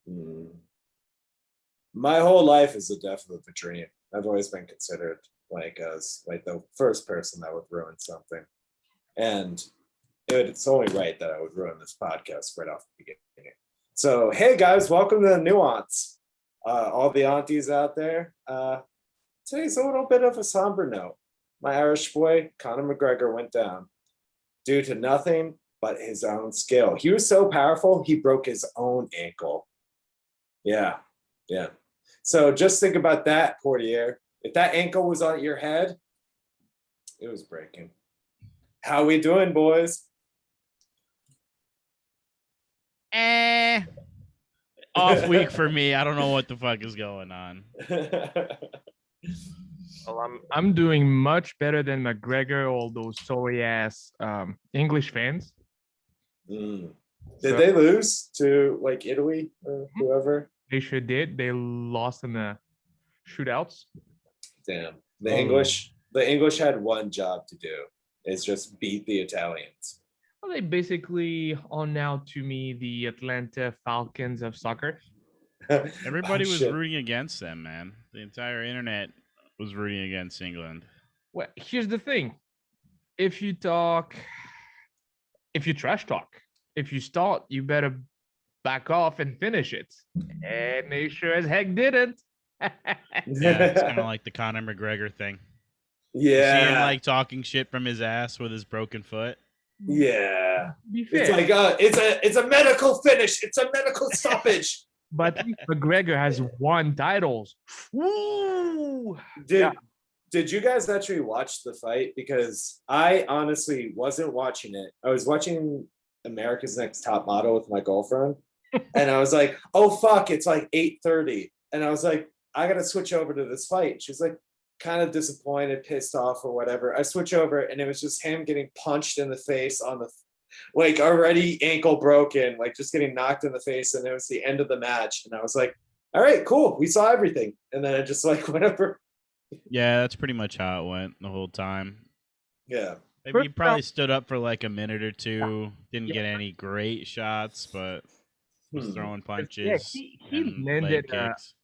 Mm. My whole life is a death of a dream. I've always been considered as like the first person that would ruin something, and it's only right that I would ruin this podcast right off the beginning. So, hey guys, welcome to the Nuance. All the aunties out there. Today's a little bit of a somber note. My Irish boy, Conor McGregor, went down due to nothing but his own skill. He was so powerful, he broke his own ankle. Yeah. So just think about that, Portier. If that ankle was on your head, it was breaking. How we doing, boys? Off week for me. I don't know what the fuck is going on. Well, I'm doing much better than McGregor, all those sorry ass English fans. Did they lose to like Italy or whoever? They sure did. They lost in the shootouts. Damn. The English had one job to do. Is just beat the Italians. Well, they basically are now to me the Atlanta Falcons of soccer. Everybody was rooting against them, man. The entire internet was rooting against England. Well, here's the thing. If you trash talk, if you start, you better back off and finish it. And they sure as heck didn't. Yeah, it's kind of like the Conor McGregor thing. Yeah. You see him like talking shit from his ass with his broken foot. Yeah. It's like it's a medical finish. It's a medical stoppage. But McGregor has won titles. Woo! Did you guys actually watch the fight? Because I honestly wasn't watching it. I was watching America's Next Top Model with my girlfriend. And I was like, oh fuck, it's like 8:30. And I was like, I gotta switch over to this fight. She's like kind of disappointed, pissed off, or whatever. I switch over and it was just him getting punched in the face on the like already ankle broken, like just getting knocked in the face, and it was the end of the match. And I was like, all right, cool, we saw everything. And then I just like whatever. Yeah, that's pretty much how it went the whole time. Yeah. Maybe he probably stood up for like a minute or two, didn't get any great shots, but was throwing punches. Yeah, he landed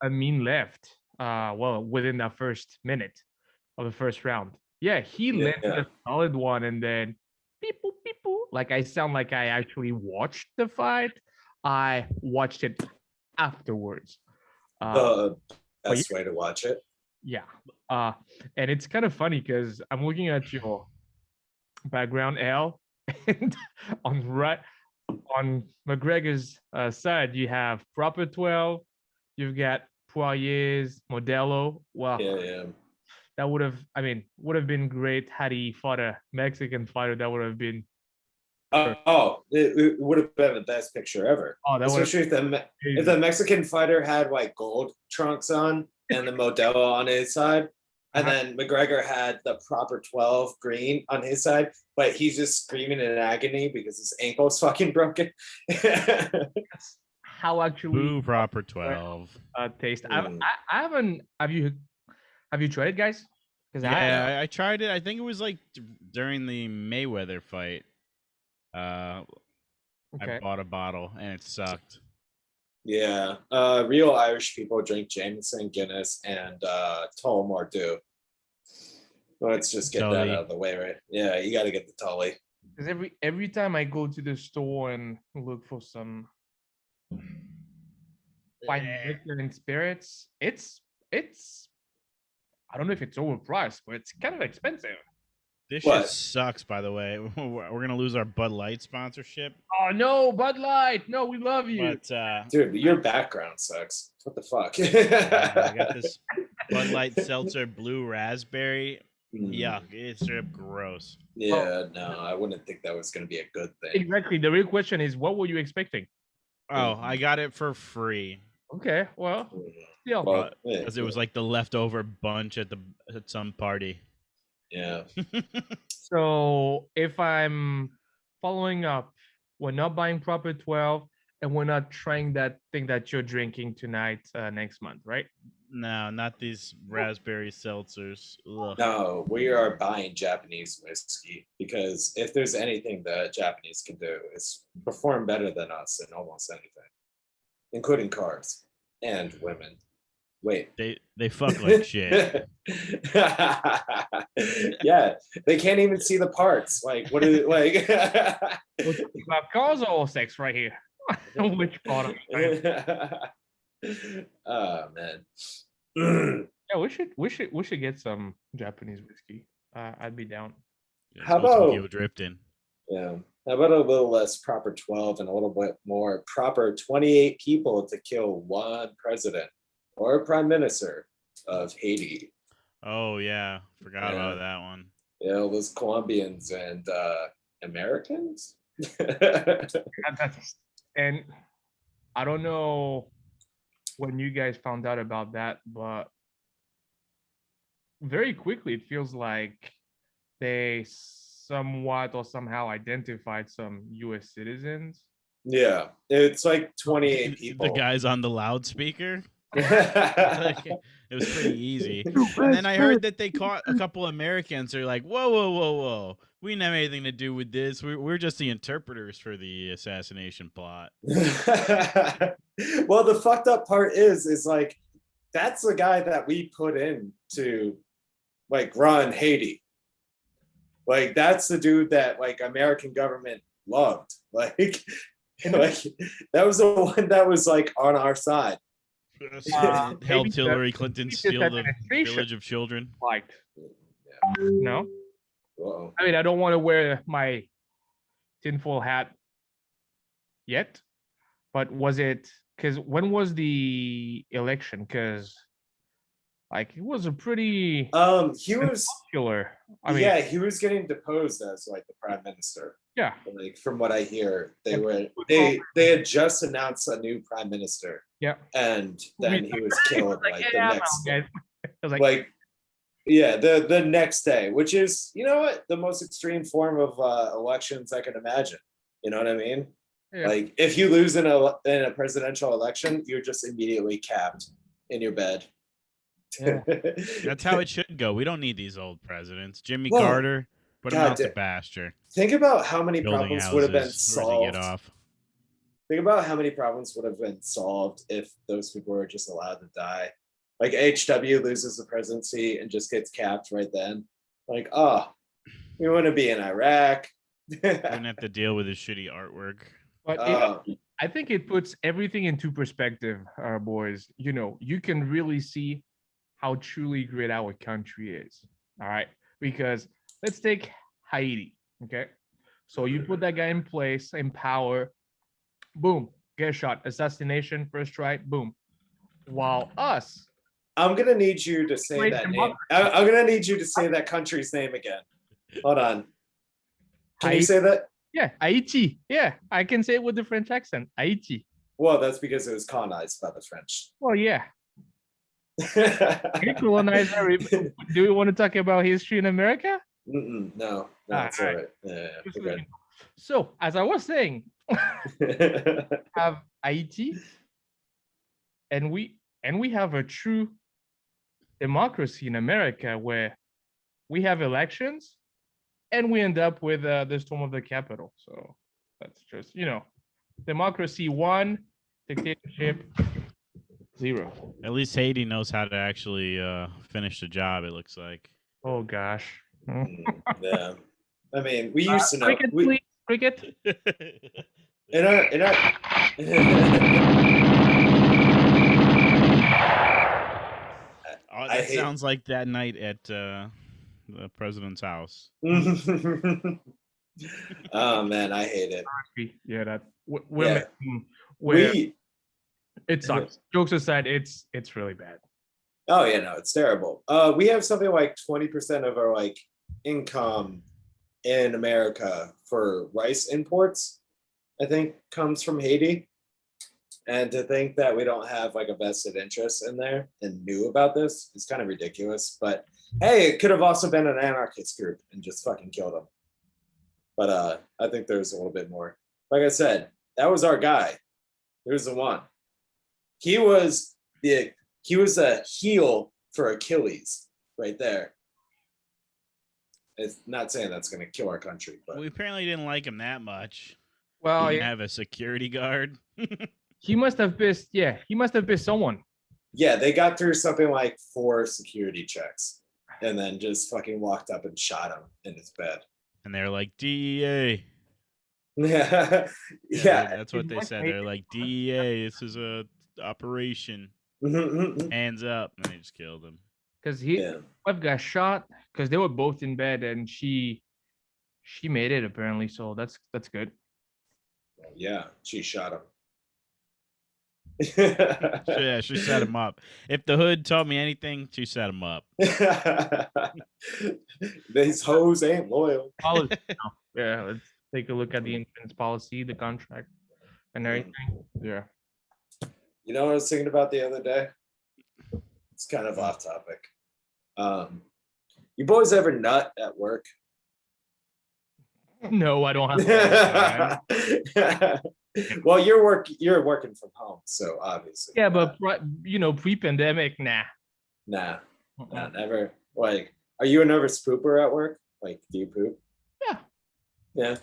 a mean left. Within that first minute of the first round. Yeah, he landed a solid one, and then beep boop, beep boop. Like I sound like I actually watched the fight. I watched it afterwards. The best way to watch it. Yeah. And it's kind of funny because I'm looking at your background, L, and on McGregor's side, you have Proper 12, you've got Poirier's Modelo. Wow. Yeah. That would have been great had he fought a Mexican fighter. That would have been. It would have been the best picture ever. Oh, that especially if the Mexican fighter had like gold trunks on and the Modelo on his side, and then McGregor had the Proper 12 green on his side, but he's just screaming in agony because his ankle's fucking broken. How actually Boo Proper 12 taste. I haven't. Have you tried it, guys? Yeah, I tried it. I think it was like during the Mayweather fight. I bought a bottle and it sucked. Yeah, real Irish people drink Jameson, Guinness, and Tullamore Dew. Let's just get that out of the way, right? Yeah, you got to get the Tully. Because every time I go to the store and look for some wine, liquor, and spirits, it's I don't know if it's overpriced, but it's kind of expensive. This shit sucks, by the way. We're going to lose our Bud Light sponsorship. Oh, no, Bud Light. No, we love you. But, dude, your background sucks. What the fuck? I got this Bud Light Seltzer Blue Raspberry. Yuck. It's gross. Yeah, no, I wouldn't think that was going to be a good thing. Exactly. The real question is, what were you expecting? Oh, I got it for free. Okay, well, because it was like the leftover bunch at some party. Yeah. So if I'm following up, we're not buying Proper 12, and we're not trying that thing that you're drinking tonight next month, right? No, not these raspberry seltzers. Ugh. No, we are buying Japanese whiskey because if there's anything that Japanese can do, is perform better than us in almost anything. including cars and women. Wait. They fuck like shit. Yeah, they can't even see the parts. Like, what is it like? We're talking about cars or sex right here. Which part of Oh man. Yeah, we should get some Japanese whiskey. I'd be down. How Go about Tokyo drifting? Yeah. How about a little less proper 12 and a little bit more proper 28 people to kill one president or prime minister of Haiti? Oh yeah, forgot Yeah. about that one. Yeah, all those Colombians and Americans. And I don't know when you guys found out about that, but very quickly it feels like they somewhat or somehow identified some U.S. citizens. Yeah, it's like 28 people. The guys on the loudspeaker. Like, it was pretty easy. And then I heard that they caught a couple Americans. They're like, whoa, whoa, whoa, whoa. We didn't have anything to do with this. We're just the interpreters for the assassination plot. Well, the fucked up part is like, that's the guy that we put in to like run Haiti. Like, that's the dude that like American government loved. Like that was the one that was like on our side. Helped Hillary Clinton steal the village of children. Liked. No. Uh-oh. I mean, I don't want to wear my tinfoil hat yet, but was it because when was the election? Because like it was a pretty he was popular. yeah, he was getting deposed as like the prime minister. Yeah, like from what I hear, they had just announced a new prime minister. Yeah, and then he was killed like the next day. I was like yeah, the next day, which is, you know what, the most extreme form of elections I can imagine. You know what I mean? Yeah. Like if you lose in a presidential election, you're just immediately capped in your bed. Yeah. That's how it should go. We don't need these old presidents. Jimmy Carter, put him out to pasture. Think about how many problems would have been solved. Think about how many problems would have been solved if those people were just allowed to die. Like HW loses the presidency and just gets capped right then. Like, oh, we want to be in Iraq. Wouldn't have to deal with his shitty artwork. But I think it puts everything into perspective, boys. You know, you can really see how truly great our country is. All right, because let's take Haiti. Okay, so you put that guy in place, in power, boom, get shot, assassination, first try, boom. While us, I'm gonna need you to say that name. I'm gonna need you to say that country's name again. Hold on. Can you say that? Yeah, Haiti. Yeah, I can say it with the French accent. Haiti. Well, that's because it was colonized by the French. Well, yeah. Colonizer. Do we want to talk about history in America? No, that's all right. Yeah, okay. So, as I was saying, have Haiti, and we have a true democracy in America where we have elections, and we end up with the storm of the Capitol. So that's just, you know, democracy 1, dictatorship 0. At least Haiti knows how to actually finish the job, it looks like. Oh gosh. Yeah. I mean, we used to know. Cricket, please. Cricket. In our that sounds like that night at the president's house. Oh man, I hate it. Yeah, that it sucks. Jokes aside, it's really bad. Oh yeah, no, it's terrible. We have something like 20% of our like income in America for rice imports, I think, comes from Haiti. And to think that we don't have like a vested interest in there and knew about this is kind of ridiculous. But hey, it could have also been an anarchist group and just fucking killed them. But I think there's a little bit more. Like I said, that was our guy. He was the one. He was a heel for Achilles right there. It's not saying that's going to kill our country, but we apparently didn't like him that much. Well, he didn't have a security guard. He must have pissed. Yeah, he must have pissed someone. Yeah, they got through something like 4 security checks and then just fucking walked up and shot him in his bed. And they're like, DEA. Yeah, That's what they said. They're like, DEA, this is a operation. Hands up. And they just killed him. Because wife got shot because they were both in bed and she made it apparently. So that's good. Yeah, she shot him. Yeah, she set him up. If the hood taught me anything, she set him up. These hoes ain't loyal. Yeah, let's take a look at the insurance policy, the contract, and everything. Yeah. You know what I was thinking about the other day? It's kind of off topic. You boys ever nut at work? No, I don't have. Well, you're working from home, so obviously. Yeah, but pre-pandemic, nah. Nah, never. Like, are you a nervous pooper at work? Like, do you poop? Yeah. Yeah.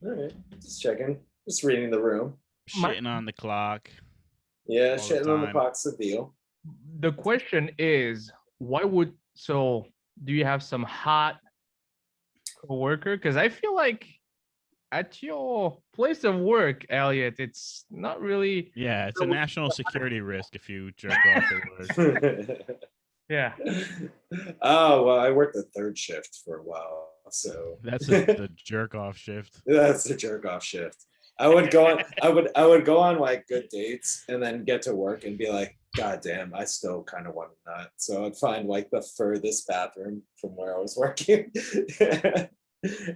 All right. Just checking. Just reading the room. Shitting on the clock. Yeah, all the shitting on the time. clock's the deal. The question is, do you have some hot coworker? Because I feel like at your place of work, Elliot, it's not really. Yeah, it's a national security risk if you jerk off at work. Yeah. Oh, well, I worked the third shift for a while, so That's the jerk off shift. that's the jerk off shift. I would go on like good dates and then get to work and be like, God damn, I still kind of want to nut. So I'd find like the furthest bathroom from where I was working. And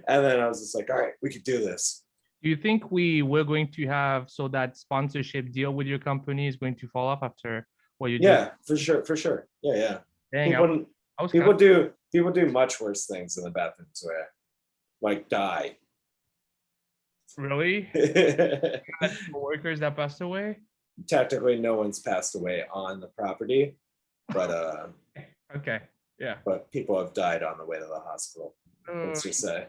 then I was just like, all right, we could do this. Do you think we're going to have that sponsorship deal with your company is going to fall off after what you do? Yeah, for sure. Yeah. Dang, People do much worse things in the bathrooms where, like, die. Really? Workers that passed away? Technically, no one's passed away on the property, but okay, yeah. But people have died on the way to the hospital. Let's just say.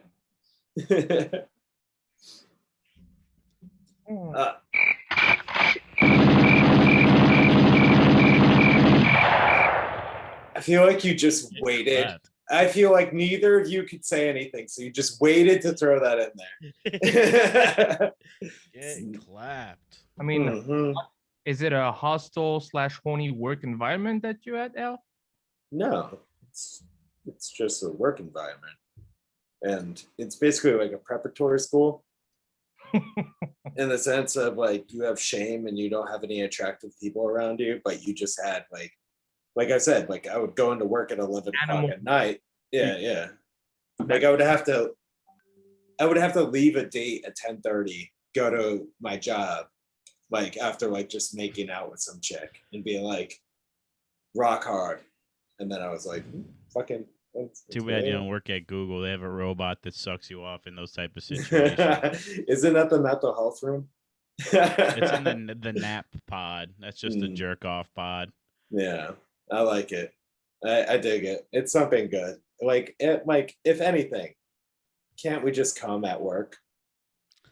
I feel like you just waited. I feel like neither of you could say anything, so you just waited to throw that in there. Getting clapped. I mean, is it a hostile / horny work environment that you at, El? No, it's just a work environment, and it's basically like a preparatory school. In the sense of like you have shame and you don't have any attractive people around you, but you just had like I said, like I would go into work at 11 o'clock at night. Yeah. Like I would have to leave a date at 10:30, go to my job, like after like just making out with some chick and being like rock hard. And then I was like, fucking. Too bad you don't work at Google. They have a robot that sucks you off in those type of situations. Isn't that the mental health room? It's in the nap pod. That's just the jerk off pod. Yeah, I like it. I dig it. It's something good. Like if anything, can't we just come at work?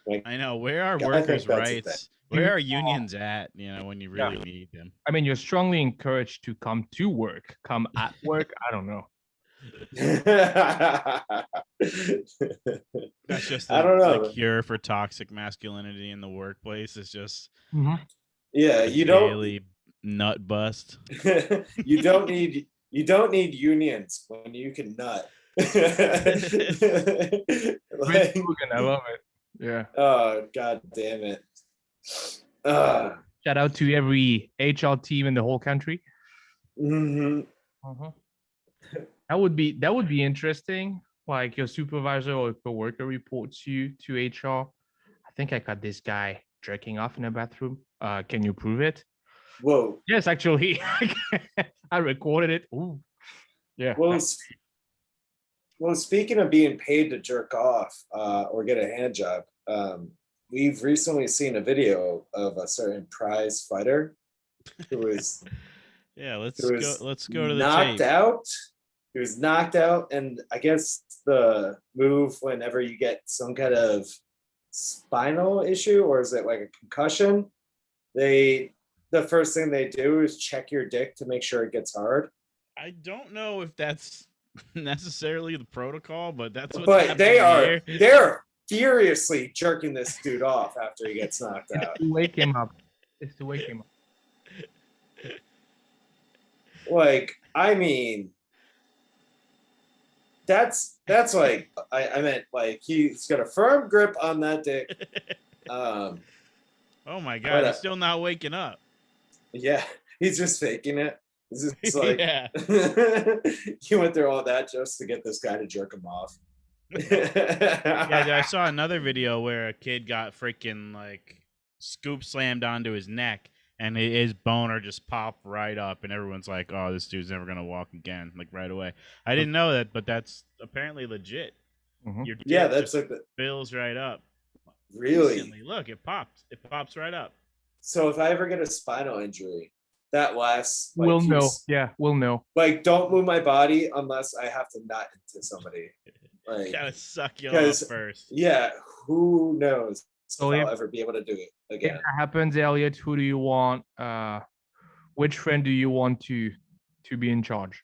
Like, I know. Where are workers' rights? Where are unions at? When you really need them. I mean, you're strongly encouraged to come to work. Come at work. I don't know. That's just I don't know. The cure for toxic masculinity in the workplace. Is just yeah, you don't daily nut bust. you don't need unions when you can nut. Like, I love it. Yeah. Oh, God damn it. Shout out to every HR team in the whole country. That would be interesting. Like your supervisor or coworker reports you to HR. I think I caught this guy jerking off in a bathroom. Can you prove it? Whoa. Yes, actually, I recorded it. Ooh. Yeah. Well, speaking of being paid to jerk off or get a hand job, we've recently seen a video of a certain prize fighter who was let's go to the knocked tape. out. He was knocked out, and I guess the move whenever you get some kind of spinal issue, or is it like a concussion? the first thing they do is check your dick to make sure it gets hard. I don't know if that's necessarily the protocol, but that's what's But happening here. they're furiously jerking this dude off after he gets knocked out. To wake him up. It's to wake him up. Like, I mean, that's like I meant like he's got a firm grip on that dick. Oh my god, But, he's still not waking up. Yeah, he's just faking it. It's just like Yeah. he went through all that just to get this guy to jerk him off. Yeah, I saw another video where a kid got freaking like scoop slammed onto his neck, and his boner just popped right up, and everyone's like, "Oh, this dude's never gonna walk again!" Like right away. I didn't know that, but that's apparently legit. Mhm. Your dick Yeah, that's just like the, fills right up. really. Instantly. Look, it pops. It pops right up. So if I ever get a spinal injury, that lasts. Like, We'll know. Yeah, we'll know. Like, don't move my body unless I have to nut into somebody. Like, Gotta suck you off 'cause- first. yeah, who knows So if I'll if- ever be able to do it If again. that happens, Elliot, who do you want? Which friend do you want to be in charge?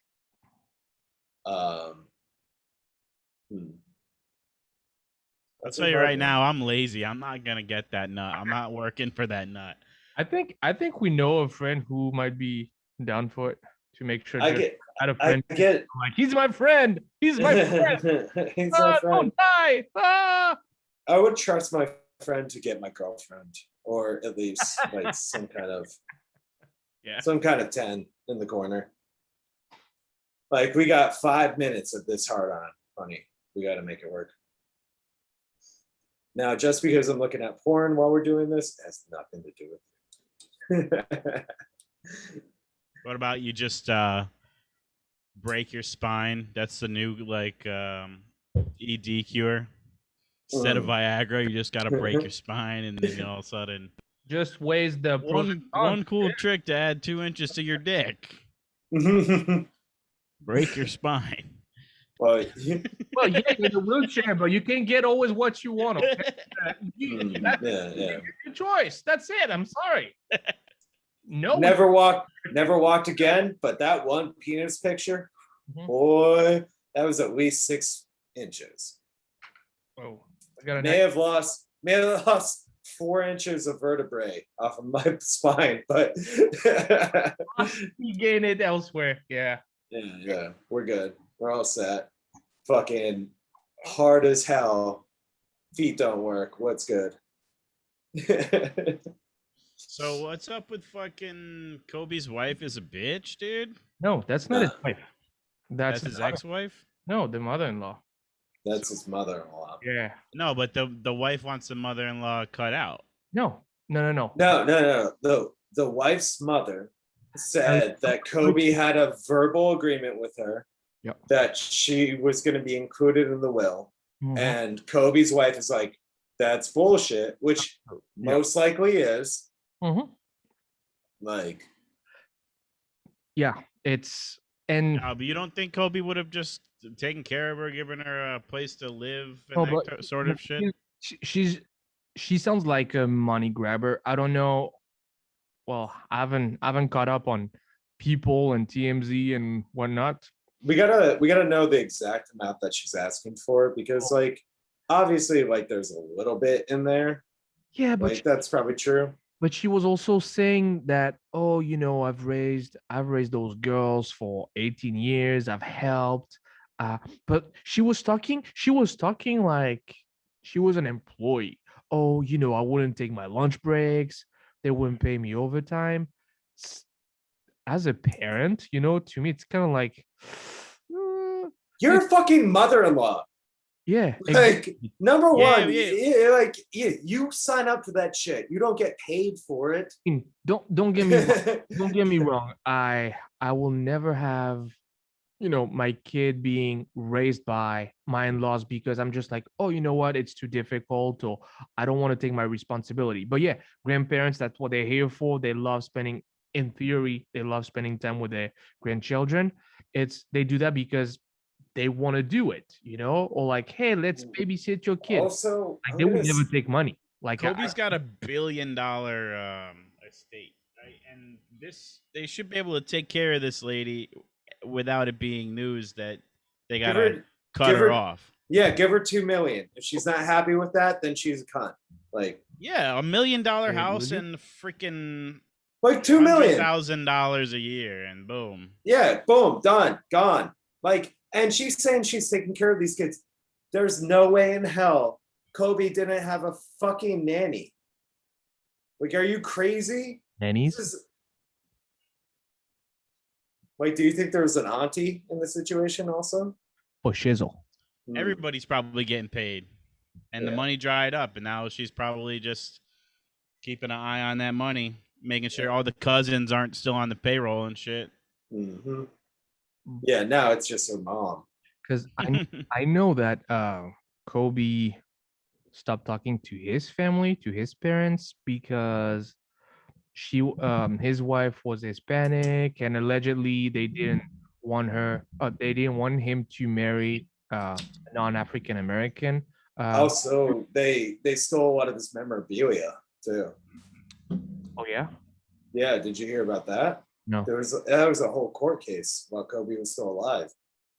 I'll tell you right now, I'm lazy. I'm not gonna get that nut. I'm not working for that nut. I think we know a friend who might be down for it to make sure. I Jeff get, had a I friend get. like he's my friend. He's my friend. He's my friend. Don't die. Ah! I would trust my friend to get my girlfriend, or at least like some kind of Yeah. 10 in the corner. Like, we got 5 minutes of this hard on, honey. We got to make it work. Now, just because I'm looking at porn while we're doing this has nothing to do with it. What about you just break your spine? That's the new like ED cure. Instead of Viagra, you just gotta break your spine, and then all of a sudden, Just weighs the pros and cons. one cool trick to add 2 inches to your dick. Break your spine. Well, Well, yeah, you're in a wheelchair, but you can get always what you want. Okay? That's yeah. your choice. That's it. I'm sorry. No. Never walked again. But that one penis picture, Mhm. boy, that was at least 6 inches. Oh, I got May have lost 4 inches of vertebrae off of my spine, but You gain it elsewhere. Yeah. yeah, we're good. We're all set. Fucking hard as hell. Feet don't work. What's good? So what's up with fucking Kobe's wife is a bitch, dude? No, that's not his wife. That's That's his ex-wife? No, the mother-in-law. That's his mother-in-law. Yeah. No, but the wife wants the mother-in-law cut out. No. No. The wife's mother said that Kobe had a verbal agreement with her Yep. that she was going to be included in the will. Mhm. And Kobe's wife is like, that's bullshit, which most likely is. Mhm. Like, Yeah, it's and No, but you don't think Kobe would have just taken care of her, given her a place to live, and No, that but sort of shit? she sounds like a money grabber. I don't know. Well, I haven't caught up on people and TMZ and whatnot. we gotta know the exact amount that she's asking for, because like obviously like there's a little bit in there. Yeah, but Like, that's probably true. but she was also saying that, oh, I've raised those girls for 18 years. I've helped. But she was talking like she was an employee. Oh, I wouldn't take my lunch breaks. They wouldn't pay me overtime. As a parent, to me, it's kind of like, You're a fucking mother-in-law. yeah, Like, number Yeah, one, yeah. you sign up for that shit. You don't get paid for it. Don't get me wrong. Don't get me wrong. I will never have, my kid being raised by my in-laws because I'm just like, oh, you know what? It's too difficult, or I don't want to take my responsibility. But yeah, grandparents, that's what they're here for. They love spending, in theory, they love spending time with their grandchildren. They do that because they want to do it, or like, hey, let's babysit your kid. Also, Like, they would never take money. Like, Kobe's got $1 billion state, right? And they should be able to take care of this lady without it being news that they Give gotta her, cut give her her, off. yeah, give her 2 million. If she's not happy with that, then she's a cunt. Like Yeah, $1 million house would you? and freaking like 2 million. $100,000 a year, and boom. Yeah, boom, done, gone. Like, and she's saying she's taking care of these kids. There's no way in hell Kobe didn't have a fucking nanny. Like, are you crazy? Nannies? Like, do you think there was an auntie in the situation also? For shizzle. Everybody's probably getting paid, and the Yeah. money dried up, and now she's probably just keeping an eye on that money, making sure all the cousins aren't still on the payroll and shit. Mm-hmm. Yeah, now it's just her mom. Because I know that Kobe stopped talking to his family, to his parents, because his wife was Hispanic, and allegedly they didn't want him to marry a non-African American. Also, they stole a lot of his memorabilia too. Oh yeah? Yeah, did you hear about that? No. That was a whole court case while Kobe was still alive.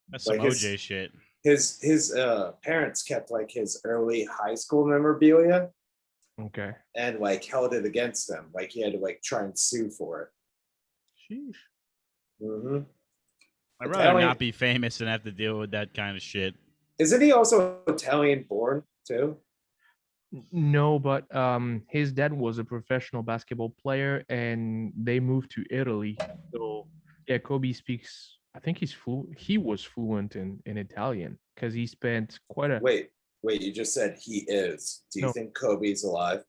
That's some Like OJ shit. His parents kept like his early high school memorabilia Okay. and like held it against him. Like he had to like try and sue for it. Sheesh. Mm-hmm. I'd rather not be famous and have to deal with that kind of shit. Isn't he also Italian born too? No, but his dad was a professional basketball player, and they moved to Italy. So yeah, Kobe speaks. I think he was fluent in Italian because he spent quite a. Wait, you just said he is. Do you No. think Kobe's alive?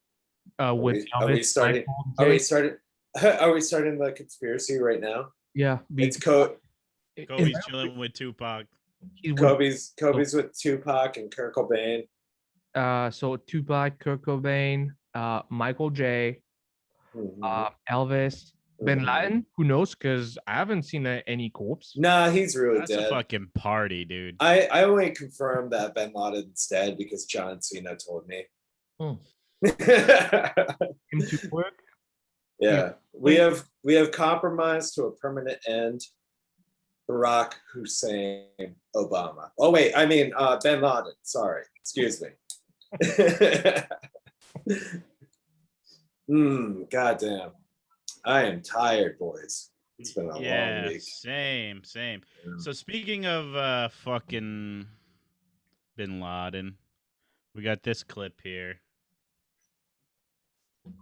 Are we starting? Are we starting? Are we starting the conspiracy right now? Yeah, It's Kobe's chilling with Tupac. Kobe's with Tupac and Kurt Cobain. So Tupac, Kurt Cobain, Michael J, Elvis, Bin Laden. Who knows? Because I haven't seen any corpse. Nah, he's really That's dead. a fucking party, dude. I only confirmed that Bin Laden's dead because John Cena told me. Him to work. Yeah, we have compromised to a permanent end. Barack Hussein Obama. Oh wait, I mean Bin Laden. Sorry, excuse me. Goddamn. I am tired, boys. It's been a long week. Same. Yeah. So speaking of fucking Bin Laden, we got this clip here.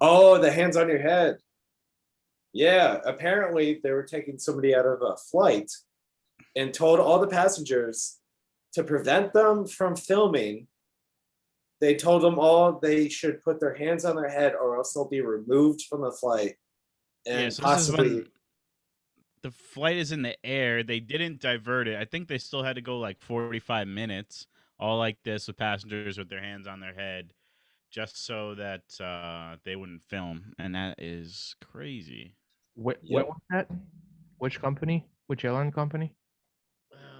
Oh, the hands on your head. Yeah, apparently they were taking somebody out of a flight and told all the passengers to prevent them from filming. They told them all they should put their hands on their head or else they'll be removed from the flight. And so possibly this is when the flight is in the air. They didn't divert it. I think they still had to go like 45 minutes, all like this with passengers with their hands on their head, just so that they wouldn't film. And that is crazy. What was that? Which company? Which airline company?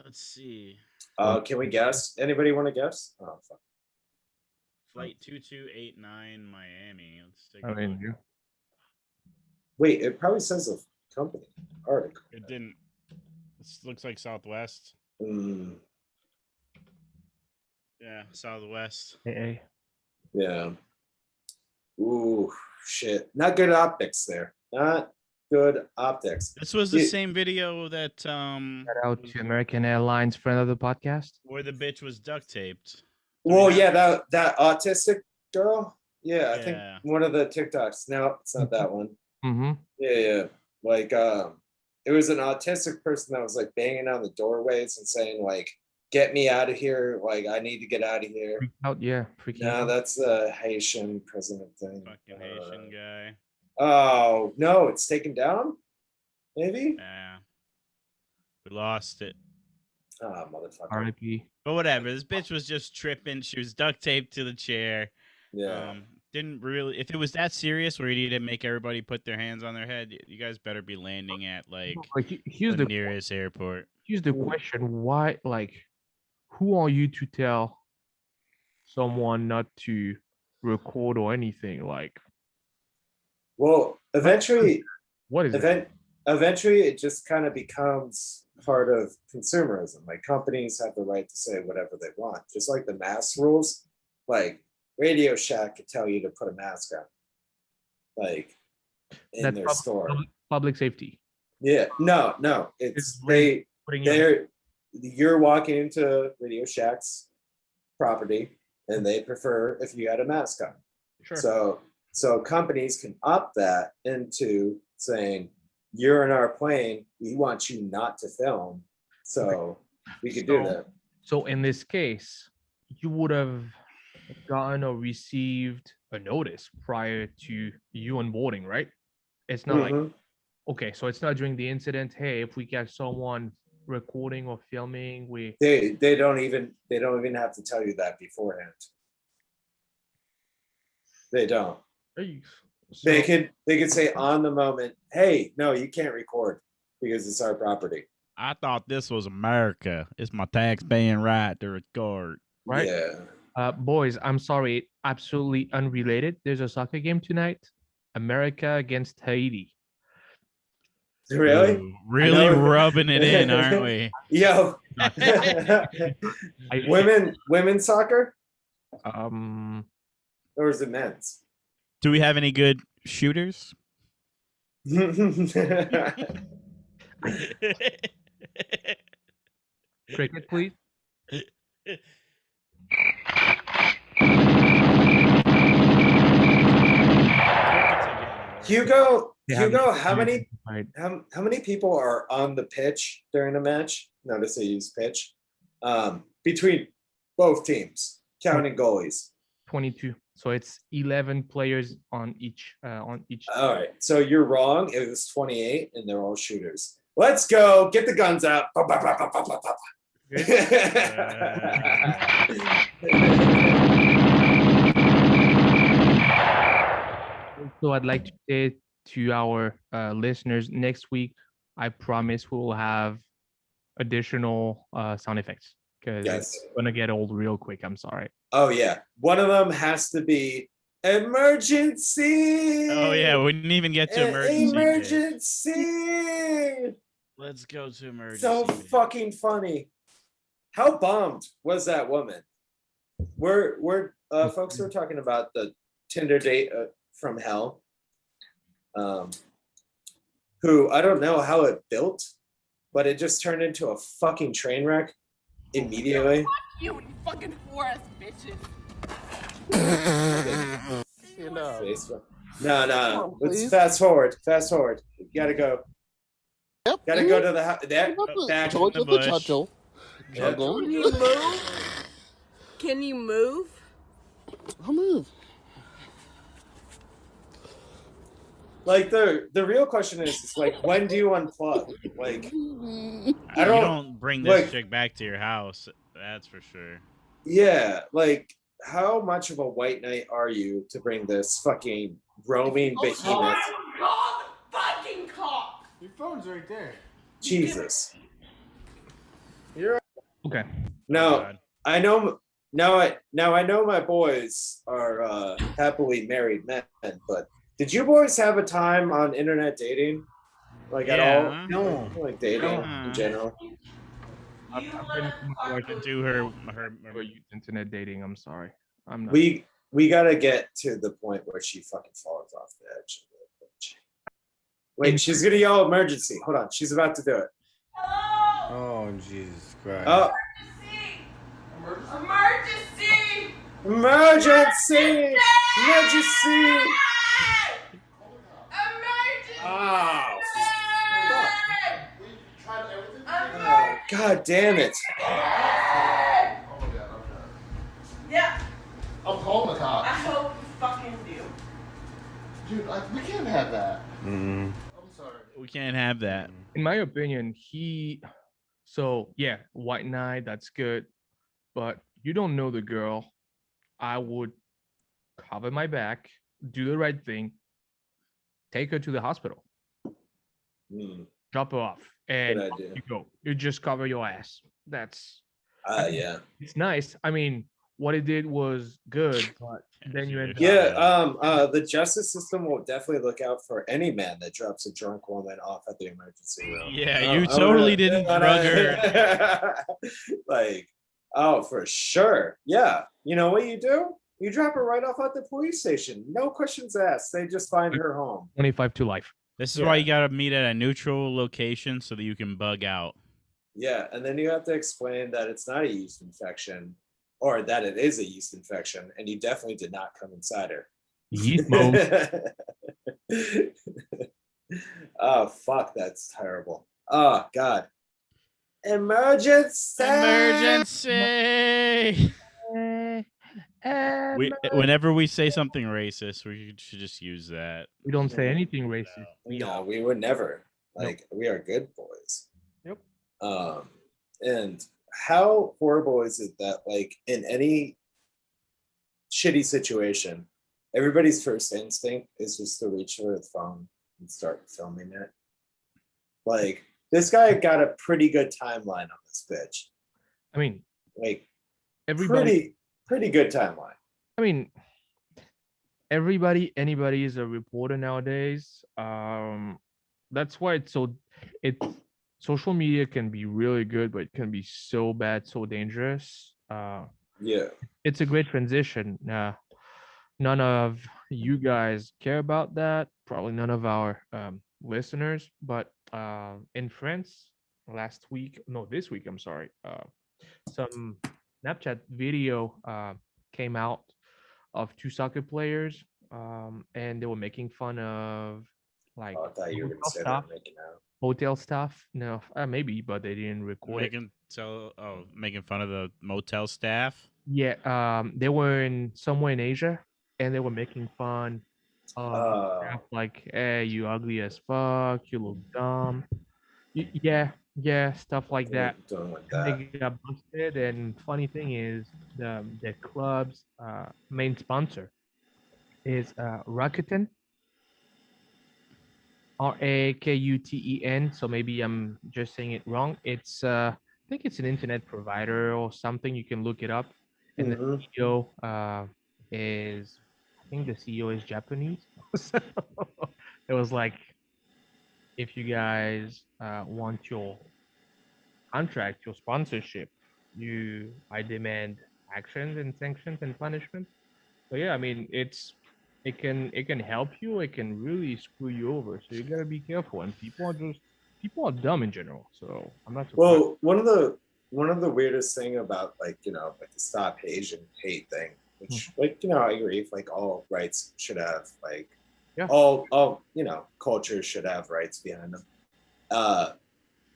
Let's see. can we guess? Anybody want to guess? Oh, fuck. Flight 2289 Miami. Let's take I mean, you. Wait, it probably says a company article. It didn't. This looks like Southwest. Yeah, Southwest. Hey. Yeah. Ooh, shit. Not good optics there. Not good optics. This was the same video that Shout out to American Airlines, friend of the podcast, where the bitch was duct taped. Well, yeah, that autistic girl. Yeah, I think Yeah. one of the TikToks. No, it's not that one. Mm-hmm. Yeah. Like, it was an autistic person that was like banging on the doorways and saying like, "Get me out of here! Like, I need to get out of here." Freak out, yeah. No, that's the Haitian president thing. Fucking Haitian guy. Oh no, it's taken down. Maybe. Yeah. We lost it. Ah, motherfucker. R.I.P. But whatever. This bitch was just tripping. She was duct taped to the chair. Yeah. Didn't really. If it was that serious, where you need to make everybody put their hands on their head, you guys better be landing at like here's the the nearest airport. Here's the question: why? Like, who are you to tell someone not to record or anything? Like, Well, eventually, What is it? eventually it just kind of becomes part of consumerism. Like companies have the right to say whatever they want, just like the mask rules. Like Radio Shack could tell you to put a mask on, like in That's their store. public safety. Yeah, no, it's putting your they're you're walking into Radio Shack's property, and they prefer if you had a mask on. sure. So companies can opt that into saying, you're in our plane, we want you not to film. So we could do that. So in this case, you would have gotten or received a notice prior to you onboarding, right? It's not like, Mhm. okay, so it's not during the incident. Hey, if we get someone recording or filming, They don't even have to tell you that beforehand. They don't. They could say on the moment, hey, no, you can't record because it's our property. I thought this was America. It's my tax paying right to record. Right? Yeah. Boys, I'm sorry, absolutely unrelated. There's a soccer game tonight. America against Haiti. Really? Ooh, really rubbing it in, aren't we? Yo. Women soccer? Or is it men's? Do we have any good shooters? Cricket, please. Hugo, how many people are on the pitch during a match? Notice they use pitch. Between both teams, counting goalies. 22. So it's 11 players on each. All right, so you're wrong. It was 28, and they're all shooters. Let's go. Get the guns out. So I'd like to say to our listeners, next week, I promise we will have additional sound effects because it's gonna get old real quick. I'm sorry. Oh yeah, one of them has to be emergency. Oh yeah, we didn't even get to emergency. Emergency. Let's go to emergency. So fucking funny. How bummed was that woman? We're folks were talking about the Tinder date from hell. Who I don't know how it built, but it just turned into a fucking train wreck immediately. Fuck you fucking whore-ass bitches. No. Let's fast forward. You gotta go. Yep. Gotta go to the house. Back to the bush. Can you move? Can you move? I'll move. Like the real question is like, when do you unplug? Like, I don't bring this chick back to your house. That's for sure. Yeah, like how much of a white knight are you to bring this fucking roaming behemoth? Fucking cock. Your phone's right there. Jesus. You're okay. No, I know. Now I know my boys are happily married men, but did you boys have a time on internet dating, like at all? No, like dating in general. I've been to her internet dating. I'm sorry. I'm not. We gotta get to the point where she fucking falls off the edge. Wait, she's gonna yell emergency. Hold on, she's about to do it. Oh Jesus Christ! Oh. Emergency! Emergency! Emergency! Oh, God damn it. Yeah. I'm calling the cops. I hope you fucking do. Dude, we can't have that. Mm-hmm. I'm sorry. We can't have that. In my opinion, white knight, that's good. But you don't know the girl. I would cover my back, do the right thing, take her to the hospital, drop her off, and you go. You just cover your ass. That's yeah. It's nice. I mean, what it did was good, but then you end up. The justice system will definitely look out for any man that drops a drunk woman off at the emergency room. Yeah, you totally didn't drug her. Like, oh, for sure. Yeah. You know what you do? You drop her right off at the police station. No questions asked. They just find her home. 25 to life. This is why you gotta meet at a neutral location so that you can bug out. Yeah, and then you have to explain that it's not a yeast infection, or that it is a yeast infection, and you definitely did not come inside her. Yeast mode. Oh fuck, that's terrible. Oh god. Emergency. Emergency! Whenever we say something racist, we should just use that. We don't say anything racist. No, we would never. Like, we are good boys. Yep. And how horrible is it that, like, in any shitty situation, everybody's first instinct is just to reach for the phone and start filming it? Like, this guy got a pretty good timeline on this bitch. I mean, like, everybody. pretty good timeline. I mean, anybody is a reporter nowadays. That's why it's social media can be really good, but it can be so bad, so dangerous. Yeah. It's a great transition. None of you guys care about that. Probably none of our listeners. But in France, this week, I'm sorry. Some Snapchat video came out of two soccer players, and they were making fun of like I thought you were going to say stuff, that making out. hotel stuff. No, maybe, but they didn't record it. Making fun of the motel staff. Yeah, they were somewhere in Asia, and they were making fun of stuff like, "Hey, you ugly as fuck, you look dumb." Yeah, stuff like that. They got busted, and funny thing is, the club's main sponsor is Rakuten, Rakuten. So maybe I'm just saying it wrong. It's I think it's an internet provider or something. You can look it up. And the CEO is, I think the CEO is Japanese. So it was like, if you guys want your contract, your sponsorship, I demand actions and sanctions and punishment. So yeah, I mean, it can help you. It can really screw you over. So you gotta be careful. And people are dumb in general. So I'm not surprised. Well, one of the weirdest thing about, like, you know, like the Stop Asian Hate thing, which, like, you know, I agree if, like, all rights should have, like, all you know, cultures should have rights behind them.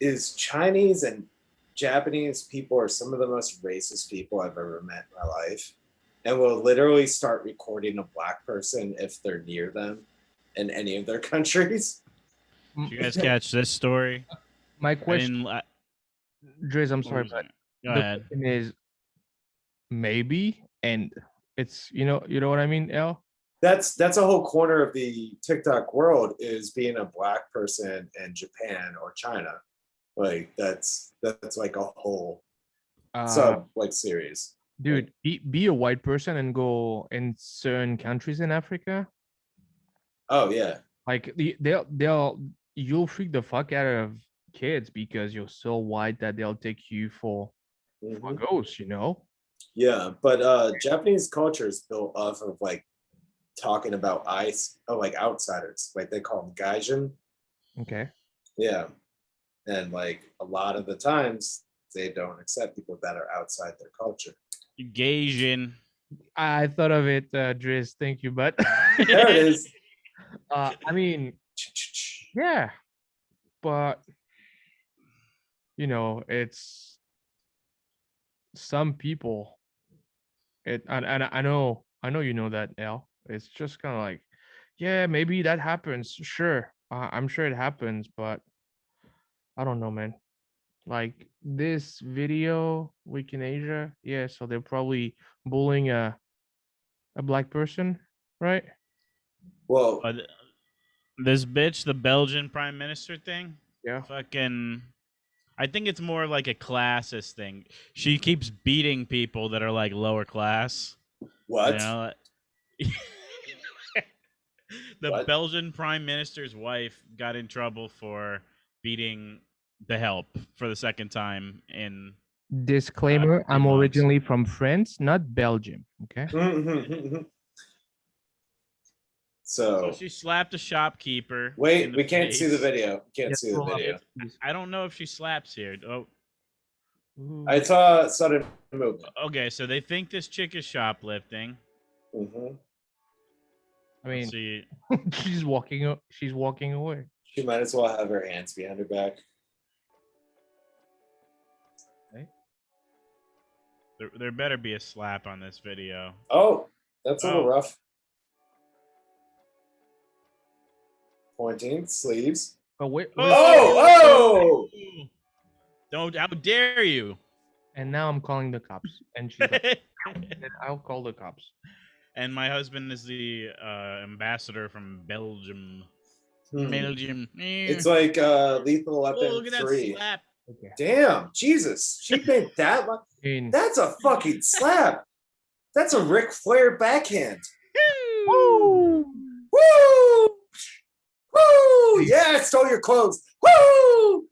Is Chinese and Japanese people are some of the most racist people I've ever met in my life, and will literally start recording a black person if they're near them in any of their countries. Did you guys catch this story? My question, Driz, I'm sorry, but go ahead. Question is maybe, and it's you know what I mean, El? That's a whole corner of the TikTok world, is being a black person in Japan or China. Like that's like a whole like series. Dude, be a white person and go in certain countries in Africa. Oh yeah. Like you'll freak the fuck out of kids because you're so white that they'll take you for ghosts, you know? Yeah, but Japanese culture is built off of, like, talking about like outsiders. Like, they call them gaijin. Okay. Yeah. And, like, a lot of the times they don't accept people that are outside their culture. Gaijin. I thought of it, Driz. Thank you, but there it is. I mean, yeah, but you know, it's some people. And I know you know that, El. It's just kind of like, yeah, maybe that happens. Sure, I'm sure it happens, but I don't know, man. Like this video, Week in Asia, yeah. So they're probably bullying a black person, right? Well, this bitch, the Belgian prime minister thing. Yeah. Fucking, I think it's more like a classist thing. She keeps beating people that are like lower class. What? You know? The What? Belgian prime minister's wife got in trouble for beating the help for the second time in Disclaimer: I'm months. originally from France, not Belgium. Okay. So So she slapped a shopkeeper. in wait, the we can't see the face. video. Can't Yeah, see the roll up, video. please. I don't know if she slaps here. Oh, I saw sudden movement. okay. So they think this chick is shoplifting. Hmm. I Let's mean, see. she's walking. She's walking away. She might as well have her hands behind her back. There better be a slap on this video. Oh, that's a little Oh. rough. Pointing sleeves. But wait. Oh! Don't! How dare you? And now I'm calling the cops. And she's like, I'll call the cops. And my husband is the ambassador from Belgium. Hmm. Belgium. It's like Lethal Oh, Weapon look at that 3. slap. Okay. Damn, Jesus. She made that much. I mean, That's a fucking slap. That's a Ric Flair backhand. woo! Woo! Woo! Yeah, I stole your clothes. Woo!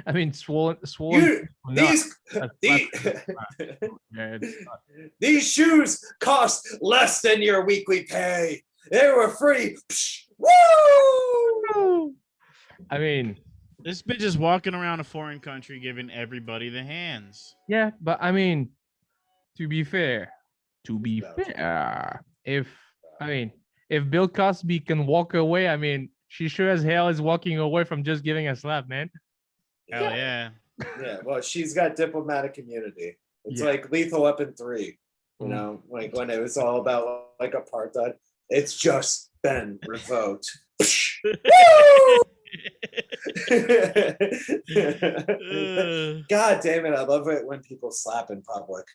I mean, swollen. You, nuts. these, Yeah, it's not. these shoes cost less than your weekly pay. They were free. Woo! I mean, This bitch is walking around a foreign country giving everybody the hands. yeah, but I mean, to be fair, if Bill Cosby can walk away, I mean, she sure as hell is walking away from just giving a slap, man. Hell yeah. Yeah, well, she's got diplomatic immunity. It's Yeah. like Lethal Weapon 3, you Mm. know, like when it was all about like apartheid. It's just been revoked. God damn it, I love it when people slap in public.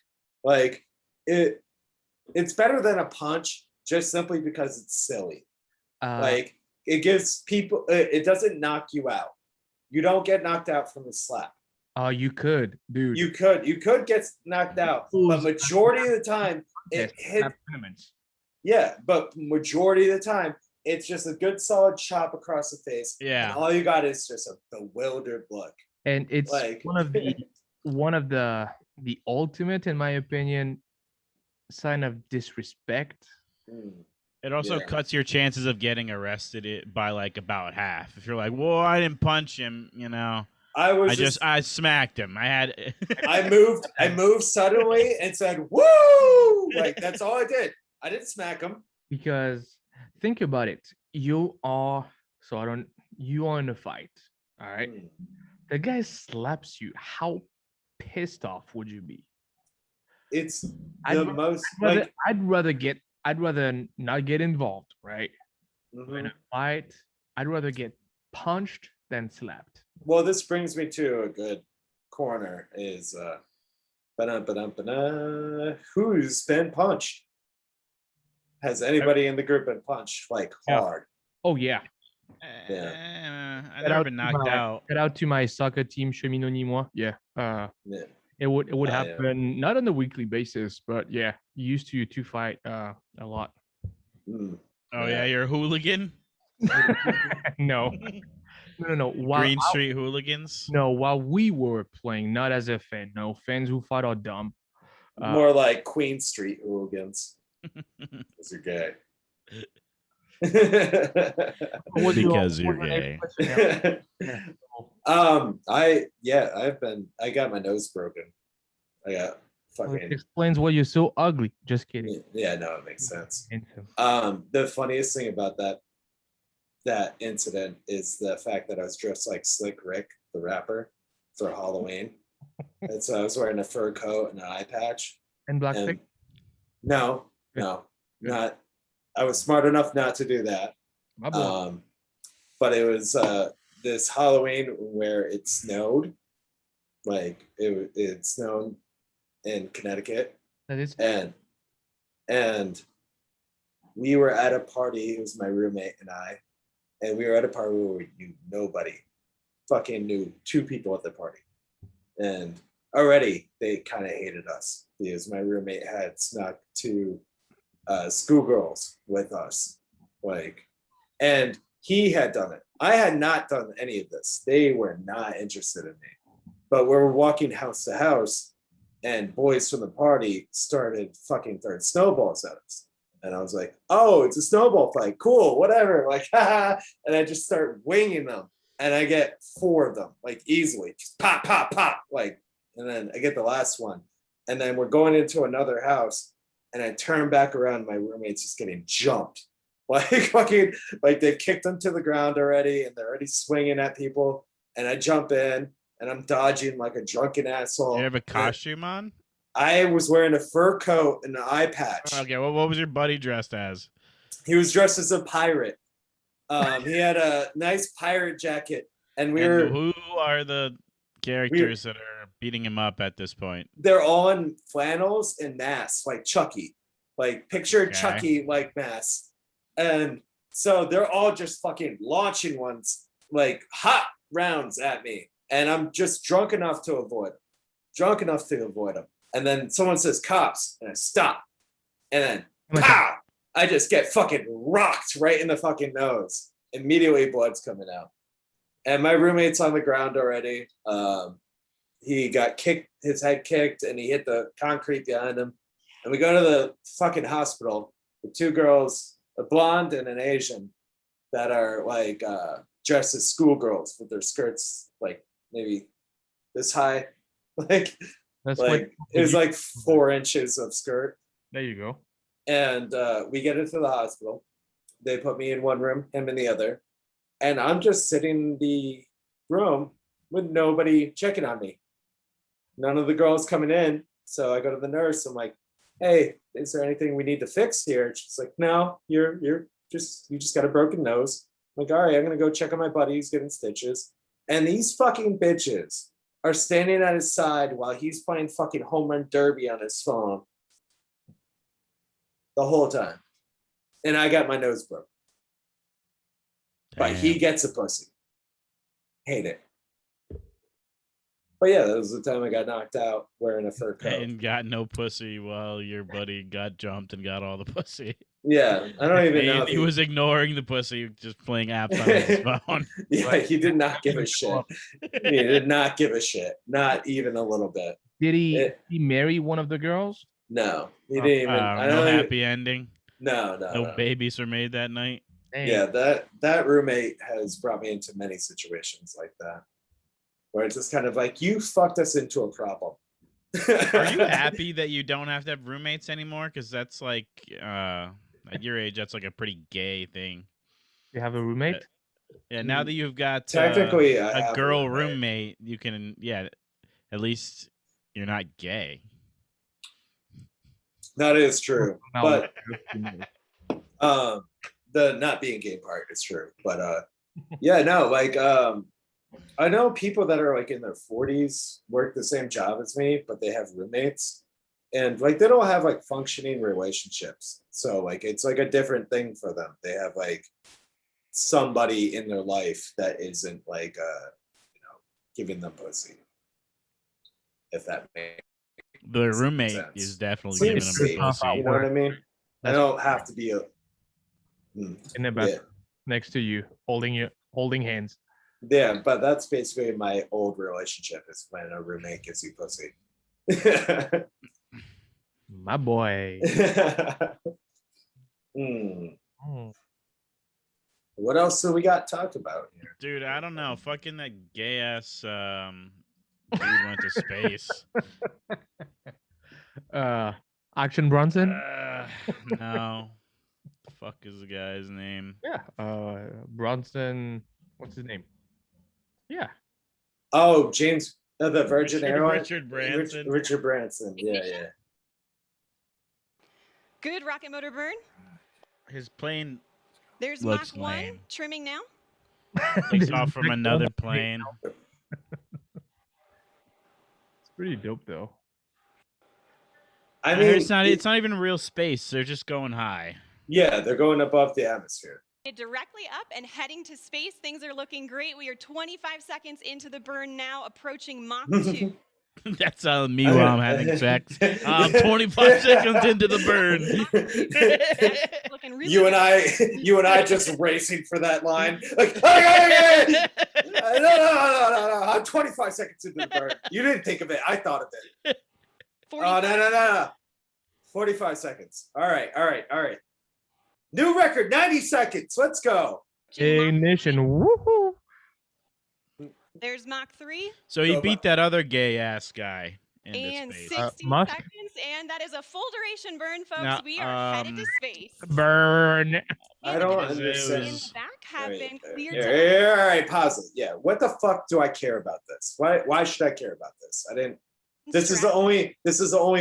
Like it's better than a punch just simply because it's silly. Like it gives people it doesn't knock you out. You don't get knocked out from a slap. You could, dude. You could get knocked out, but majority of the time it hit. Yeah, but majority of the time it's just a good solid chop across the face. Yeah. And all you got is just a bewildered look. And it's Like one of the ultimate, in my opinion, sign of disrespect. It also Yeah. cuts your chances of getting arrested by like about half. If you're like, "Well, I didn't punch him," you know. I smacked him. I moved suddenly and said, "Woo!" Like that's all I did. I didn't smack him. Because think about it. You are in a fight. All right. The guy slaps you. How pissed off would you be? It's I'd the ra- most I'd rather not get involved, right? In a fight, I'd rather get punched than slapped. Well, this brings me to a good corner is who's been punched? Has anybody in the group been punched like hard? Oh yeah. I've never been knocked out. Shout out to my soccer team, Cheminot ni moi. Yeah. Yeah. It would Oh, yeah. happen not on a weekly basis, but yeah, used to fight a lot. Mm. Oh yeah, you're a hooligan. No. Green Street hooligans. No, while we were playing, not as a fan. No, fans who fight are dumb. More like Queen Street hooligans. Because you're gay. Because you're gay. I got my nose broken. I got Well, it fucking explains why you're so ugly. Just kidding. yeah, no, it makes sense. Handsome. The funniest thing about that incident is the fact that I was dressed like Slick Rick, the rapper, for Halloween. And so I was wearing a fur coat and an eye patch. And blackface. No, not. I was smart enough not to do that. My boy. But it was this Halloween where it snowed. Like it snowed in Connecticut. That is And we were at a party. It was my roommate and I, and we were at a party where we knew nobody. fucking knew 2 people at the party, and already they kind of hated us because my roommate had snuck 2 schoolgirls with us, like, and he had done it. I had not done any of this. They were not interested in me, but we were walking house to house, and boys from the party started fucking throwing snowballs at us. And I was like, oh, it's a snowball fight. Cool, whatever. Like, haha. And I just start winging them. And I get 4 of them, like, easily. Just pop, pop, pop. Like, and then I get the last one. And then we're going into another house. And I turn back around. My roommate's just getting jumped. Like, fucking, like, they've kicked them to the ground already. And they're already swinging at people. And I jump in. And I'm dodging like a drunken asshole. You have a costume on? I was wearing a fur coat and an eye patch. Okay, well, what was your buddy dressed as? He was dressed as a pirate. He had a nice pirate jacket, and who are the characters that are beating him up at this point? They're all in flannels and masks, like Chucky, like picture Okay. Chucky like masks, and so they're all just fucking launching ones like hot rounds at me, and I'm just drunk enough to avoid them. And then someone says cops, and I stop. And then, pow! I just get fucking rocked right in the fucking nose. Immediately, blood's coming out. And my roommate's on the ground already. He got kicked, his head kicked, and he hit the concrete behind him. And we go to the fucking hospital with 2 girls, a blonde and an Asian, that are like dressed as schoolgirls with their skirts like maybe this high. Like, That's like it was like 4 inches of skirt. There you go. And we get into the hospital. They put me in one room, him in the other. And I'm just sitting in the room with nobody checking on me. None of the girls coming in. So I go to the nurse. I'm like, hey, is there anything we need to fix here? And she's like, no, you just got a broken nose. I'm like, all right, I'm gonna go check on my buddy. He's getting stitches. And these fucking bitches are standing at his side while he's playing fucking home run derby on his phone the whole time. And I got my nose broke. But he gets a pussy. Hate it. But yeah, that was the time I got knocked out wearing a fur coat. And got no pussy while your buddy got jumped and got all the pussy. Yeah, I don't even know. And he was ignoring the pussy, just playing apps on his phone. Yeah, he did not give a shit. He did not give a shit. Not even a little bit. Did he marry one of the girls? No, he didn't even. I no don't happy ending. No babies were made that night. Dang. Yeah, that roommate has brought me into many situations like that, where it's just kind of like, you fucked us into a problem. Are you happy that you don't have to have roommates anymore? Because that's like, at your age, that's like a pretty gay thing. You have a roommate? Yeah, now that you've got Technically, I a have girl roommate. roommate, you can, at least you're not gay. That is true, No. but the not being gay part is true. But yeah, no, like I know people that are like in their 40s work the same job as me, but they have roommates, and like they don't have like functioning relationships. So like it's like a different thing for them. They have like somebody in their life that isn't like giving them pussy. If that makes The roommate sense. is definitely Seems giving him a safe, you pussy. know what I mean? I don't have to be a In the bathroom next to you, holding hands. Yeah, but that's basically my old relationship, is when a roommate gives you pussy. My boy. Hmm. Hmm. What else do we got talked about here? Dude, I don't know. Fucking that gay ass dude went to space. Action Bronson? No. The fuck is the guy's name? Yeah. Bronson. What's his name? Yeah. Oh, James, the Virgin Airlines. Richard Branson. Richard Branson. Yeah. Good rocket motor burn. His plane There's looks Mach 1 lame. trimming now. Takes off from another plane. It's pretty dope though. I I heard mean, it's not even real space. They're just going high. yeah, they're going above the atmosphere. Directly up and heading to space. Things are looking great. We are 25 seconds into the burn now, approaching Mach 2. That's me while I'm having sex. 25 seconds into the burn. Looking really You and good. you and I just racing for that line. Like, hey, no, I'm 25 seconds into the burn. You didn't think of it. I thought of it. 45. Oh, no. 45 seconds. All right. New record, 90 seconds. Let's go. Ignition. Woohoo! There's Mach 3 So he Go beat back. that other gay ass guy into and space. 60 Musk? seconds, and that is a full duration burn, folks. Now, We are headed to space. Burn. I don't Individuals understand. in the back have been cleared Yeah, to all right, pause it. Yeah, what the fuck do I care about this? Why should I care about this? I didn't. This is the only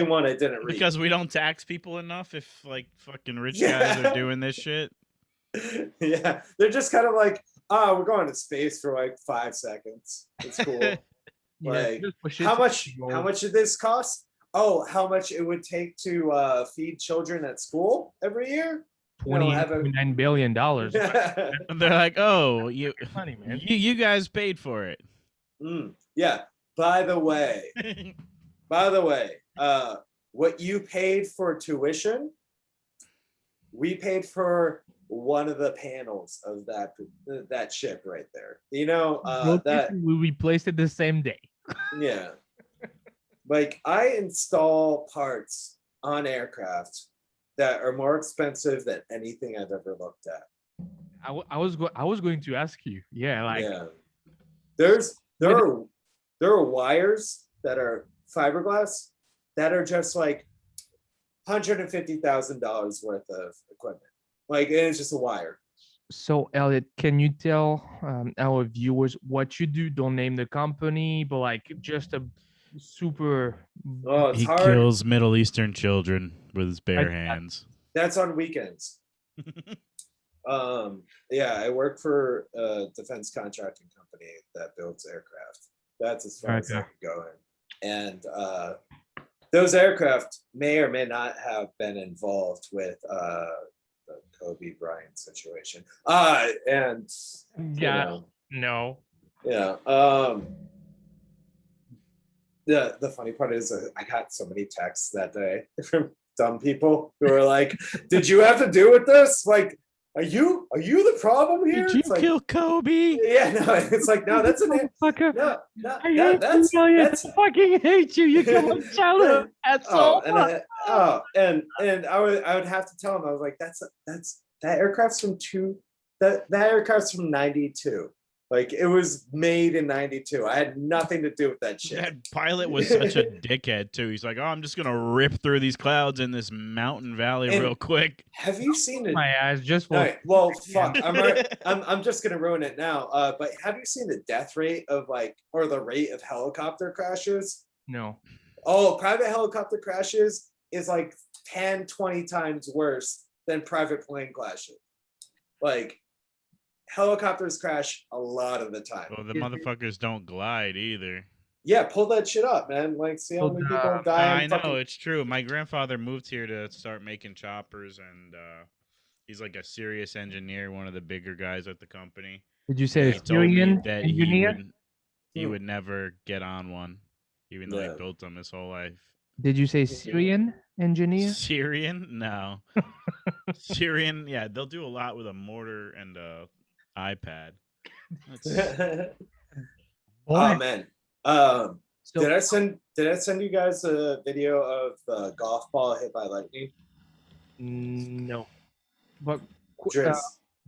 one I didn't read. Because we don't tax people enough if like fucking rich guys are doing this shit. Yeah, they're just kind of like, oh, we're going to space for like 5 seconds. It's cool. Like, how much did this cost? Oh, how much it would take to feed children at school every year? $29 billion. And they're like, oh, Money, man. you guys paid for it. Yeah. By the way, what you paid for tuition, we paid for one of the panels of that ship right there. You know, that we replaced it the same day. yeah. Like, I install parts on aircraft that are more expensive than anything I've ever looked at. I was going to ask you. Yeah, like there are wires that are fiberglass that are just like $150,000 worth of equipment. Like, and it's just a wire. So, Elliot, can you tell our viewers what you do? Don't name the company, but like just a super. Oh, it's He hard. kills Middle Eastern children with his bare hands. That's on weekends. Yeah, I work for a defense contracting company that builds aircraft. That's as far as I can go in. And those aircraft may or may not have been involved with the Kobe Bryant situation. And Yeah, you no. know, the funny part is I got so many texts that day from dumb people who are like, "Did you have to do with this? Like, are you the problem here?" Did you It's like, kill Kobe? yeah, no, it's like, no, that's an Motherfucker. no, I hate that's you, Elliot. I fucking hate you. You killed my childhood. That's all. And I would have to tell him, I was like, that aircraft's from that aircraft's from 92. Like, it was made in 92. I had nothing to do with that shit. That pilot was such a dickhead too. He's like, "Oh, I'm just gonna rip through these clouds in this mountain valley And real quick." Have you seen it? My ass just for. All right, well, fuck. I'm just gonna ruin it now. But have you seen the death rate of or the rate of helicopter crashes? No. Oh, private helicopter crashes is like 10, 20 times worse than private plane crashes. Like, helicopters crash a lot of the time. Well, the motherfuckers don't glide either. Yeah, pull that shit up, man. Like, see how many people die. I know, it's true. My grandfather moved here to start making choppers, and he's like a serious engineer, one of the bigger guys at the company. Did you say He told me Syrian that engineer? he would never get on one, even though he built them his whole life. Did you say Syrian engineer? Syrian? No. Syrian, yeah, they'll do a lot with a mortar and a iPad. Oh man. Did I send you guys a video of the golf ball hit by lightning? No. But Driz.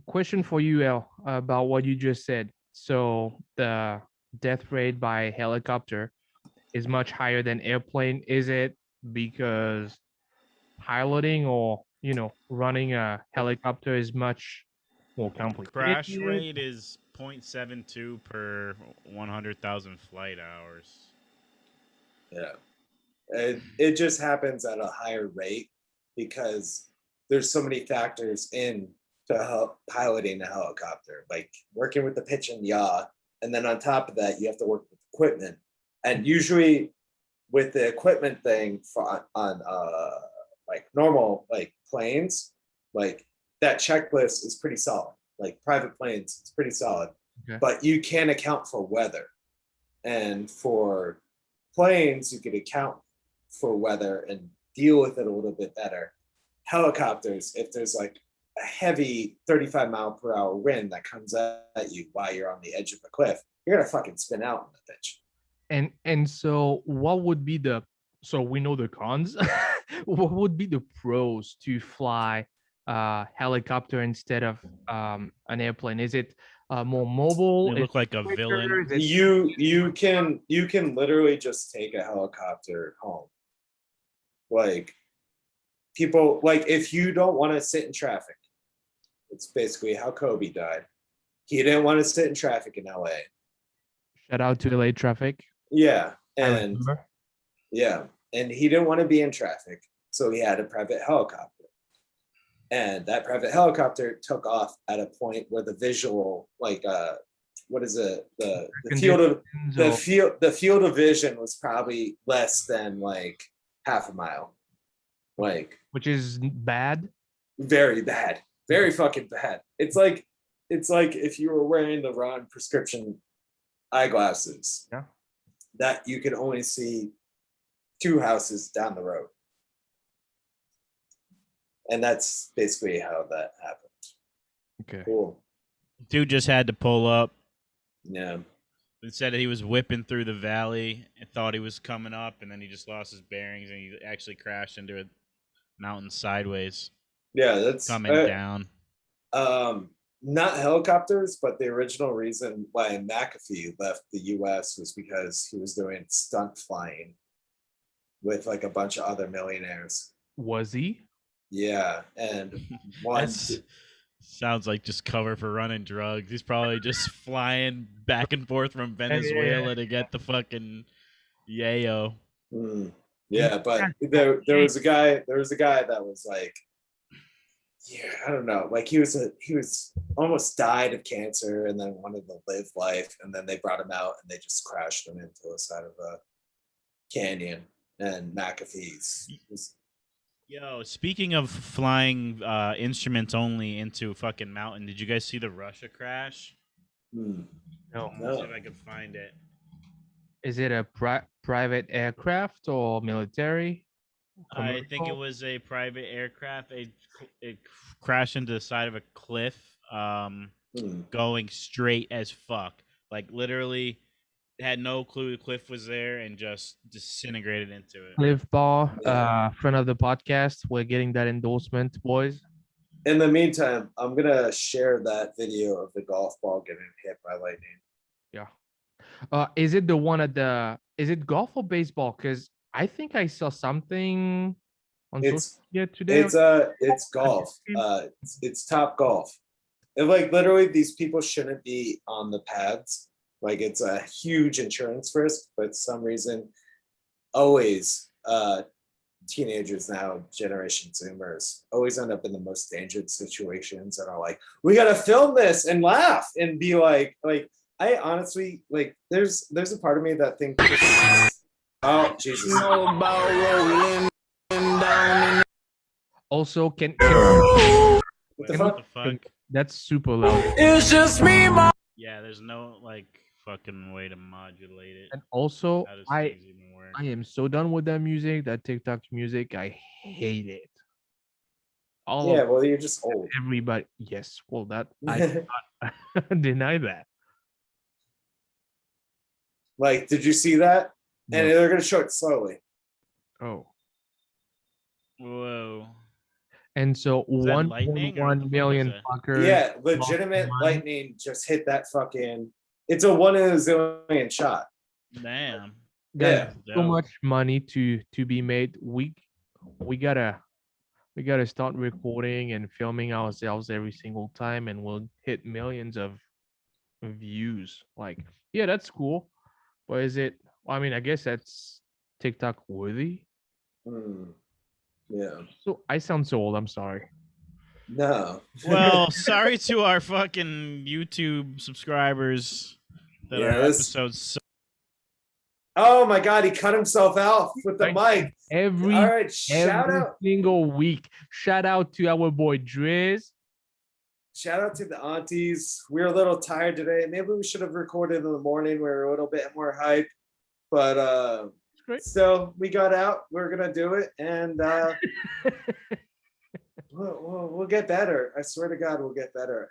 question for you, El, about what you just said. So the death rate by helicopter is much higher than airplane. Is it because piloting or running a helicopter is much more complicated? Crash rate is 0.72 per 100,000 flight hours. Yeah. It just happens at a higher rate because there's so many factors in to help piloting a helicopter, like working with the pitch and yaw. And then on top of that, you have to work with equipment. And usually with the equipment thing on like normal like planes, like that checklist is pretty solid. like private planes, it's pretty solid. Okay. But you can account for weather, and for planes, you could account for weather and deal with it a little bit better. Helicopters, if there's like a heavy 35-mile-per-hour wind that comes at you while you're on the edge of a cliff, you're gonna fucking spin out in the bitch. And so what would be the, so we know the cons. What would be the pros to fly helicopter instead of an airplane? Is it more mobile? You Is look like a quicker? villain. Is it- You can literally just take a helicopter home. Like people, like if you don't want to sit in traffic, it's basically how Kobe died. He didn't want to sit in traffic in LA. Shout out to LA traffic. Yeah, I and remember. yeah, and he didn't want to be in traffic, so he had a private helicopter. And that private helicopter took off at a point where the visual, like what is it? The field of vision was probably less than like half a mile. Like Which is bad. very bad. Very fucking bad. It's like if you were wearing the wrong prescription eyeglasses. Yeah. That you could only see 2 houses down the road. And that's basically how that happened. Okay. Cool. Dude just had to pull up. Yeah. It said he was whipping through the valley and thought he was coming up, and then he just lost his bearings and he actually crashed into a mountain sideways, Yeah, that's coming down. Not helicopters, but the original reason why McAfee left the US was because he was doing stunt flying with like a bunch of other millionaires. Was he? Yeah, and one Sounds like just cover for running drugs. He's probably just flying back and forth from Venezuela to get the fucking yayo. Yeah, but there was a guy that was like, yeah, I don't know, like he was almost died of cancer and then wanted to live life, and then they brought him out and they just crashed him into the side of a canyon. And McAfee's Yo, speaking of flying instruments only into a fucking mountain, did you guys see the Russia crash? No. Let's see if I can find it. Is it a private aircraft or military? I think it was a private aircraft. It crashed into the side of a cliff, going straight as fuck. Like literally, had no clue the cliff was there and just disintegrated into it. Cliff Bar, friend of the podcast. We're getting that endorsement, boys. In the meantime, I'm gonna share that video of the golf ball getting hit by lightning. Yeah. Is it the one at the? Is it golf or baseball? Because I think I saw something on social media today. It's golf. It's Top Golf. And like literally, these people shouldn't be on the pads. Like it's a huge insurance risk, but for some reason, always teenagers now, Generation Zoomers, always end up in the most dangerous situations and are like, we gotta film this and laugh and be like I honestly like there's a part of me that thinks oh Jesus. Also, can What the fuck? that's super loud. It's just me, Mom. Yeah, there's no like fucking way to modulate it. And also, How does I things even work? am so done with that music, that TikTok music. I hate it. Yeah, well, you're just old. Everybody, yes. Well, that I cannot deny that. Like, did you see that? And No. they're gonna show it slowly. Oh. Whoa. And so Is that lightning or what the 1.1 fuck million is that? fuckers. Yeah, legitimate lost money. lightning just hit that fucking. It's a 1 in a zillion shot. Damn. Guys, Yeah. so Dope. much money to be made. We gotta start recording and filming ourselves every single time, and we'll hit millions of views. Like, yeah, that's cool. But is it? I mean, I guess that's TikTok worthy. Yeah. So I sound so old. I'm sorry. No. Well, sorry to our fucking YouTube subscribers that Yeah, our this- episodes. Oh my God, he cut himself out with the mic. Every All right, shout every out. single week. Shout out to our boy Driz. shout out to the Aunties. We were a little tired today. Maybe we should have recorded in the morning. We were a little bit more hype, but great. still, we got out. We're gonna do it, and we'll get better. I swear to God, we'll get better.